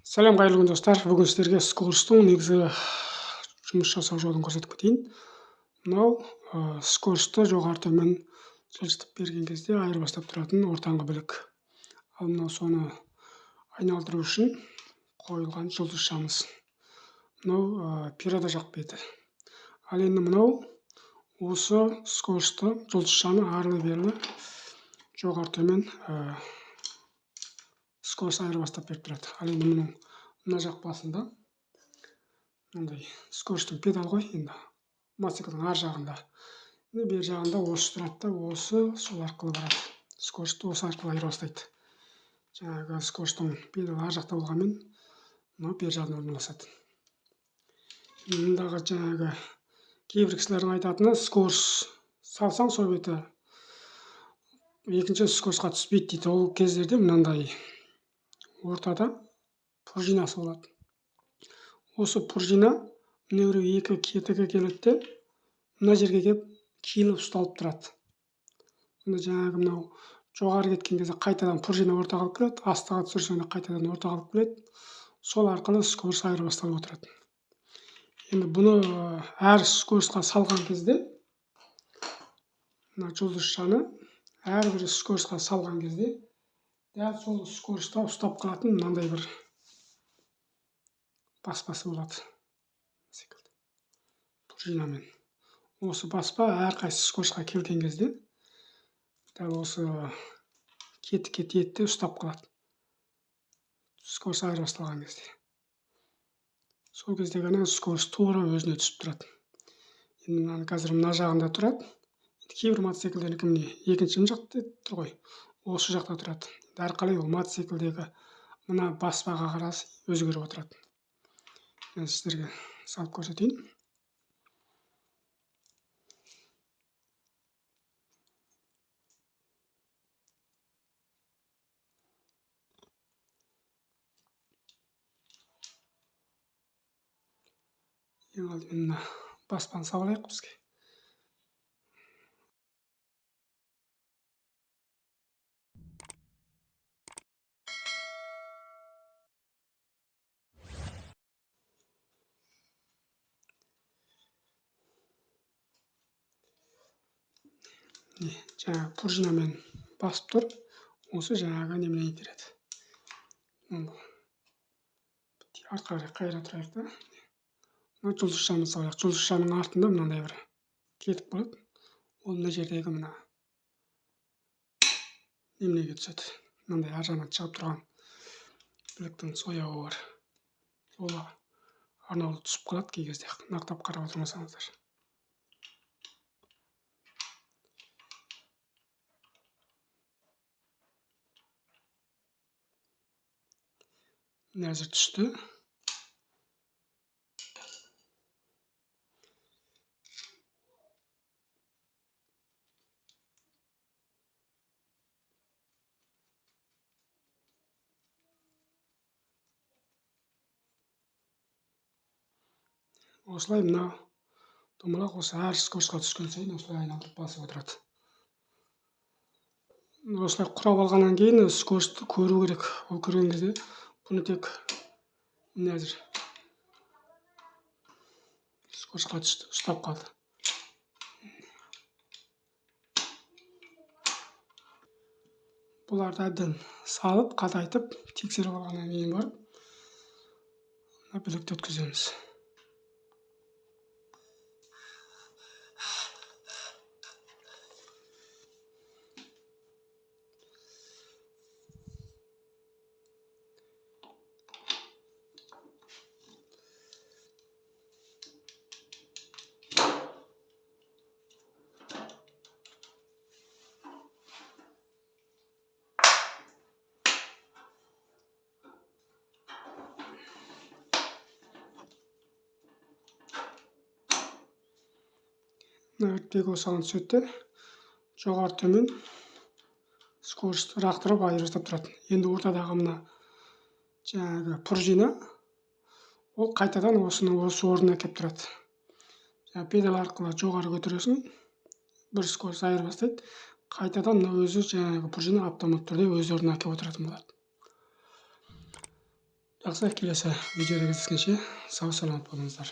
Сәлем қайырлы күн достар. Бүгін сіздерге скорстың негізгі жұмыс жасау жолын көрсетіп кетейін. Мынау скорсты жоғары төмен жылжытып берген кезде айырбастап тұратын ортаңғы білік. Ал мынау соны айналдыру үшін қойылған жұлдызшамыз. Мынау пирада жақ беті. Ал енді мынау осы скорсты жұлдызшаны арлы-берлі жоғары төмен скорс айырбастап беріп тұрады. Ал енді мына жақ басында мынандай скорстың педал ғой, енді мотоциклдің ар жағында. Бер жағында осы тұрады да, осы сол арқылы барады. Скорсты осы арқылы айырбастайды. Жаңағы скорстың педалы ар жақта болғанмен, мынау бер жағында орналасады. Мұндағы жаңағы кейбір кісілердің айтатыны, скорс салсаң сол беті екінші скорсқа түспейді дейді. Ол кездерде мынандай ортада пружинасы болады. Осы пружина мына екі кетігі келеді де, мына жерге келіп киіліп ұсталып тұрады. Жаңағы мынау жоғары кеткен кезде қайтадан пружина ортаға алып келеді, астыға түсірсең қайтадан ортаға алып келеді. Сол арқылы скорс айырбасталып отырады. Енді бұны әр скорсқа салған кезде, мына жұлдызшаны әрбір скорсқа салған кезде, дәл сол скорста ұстап қалатын мынандай бір баспасы болады. Пружинамен. Осы баспа әрқайсы скорсқа келген кезде, дәл осы кетікке тиеді ұстап қалады. Скорс айырбасталған кезде. Сол кезде ғана скорс тура өзіне түсіп тұрады. Енді қазір мына жағында тұрады. Кейбір мотоциклдердің міне екінші жақта тұр ғой. Осы жақта тұрады. Әрқалай ол мотоциклдегі мына баспаға қарасы өзгеріп отырады. Мен сіздерге салып көрсетейін. Ең алдымен мына баспаны салайық бізге. Жаңағы пружинамен басып тұр. Осы жаңағы немен итереді. Артқа қарай қайыра тұрайық та. Жұлдызшаны салайық. Жұлдызшаның артында мынандай бір кетік болады. Ол мына жердегі мына немеге түседі. Мынандай ар жағынан шығып тұрған біліктің сояуы бар. Сол арнаулы түсіп қалады кей кезде. Нақтап қарап отырмасаңыздар. Әзір түсті. Осылай мына домалақ осы әр скорсқа түскен сайын осылай айналдырып басып отырады. Осылай құрап алғаннан кейін скорсты көру керек. Ол көрген кезде бұны тек әзір скорсқа түсті, ұстап қалды. Бұларды әбден салып, қатайтып, тексеріп алғаннан кейін барып білікті өткіземіз. Өтпегі осыған түседі. Жоғары төмен скорсты рақтырып айырбастап тұрады. Енді ортадағы мына жаңағы пружина ол қайтадан осы орнына келіп тұрады. Педал арқылы жоғары көтересің, бір скорс айырбастайды. Қайтадан өзі жаңағы пружина автомат түрде өз орнына келіп отыратын болады. Жақсы, келесі видеода кездескенше сау саламат болыңыздар.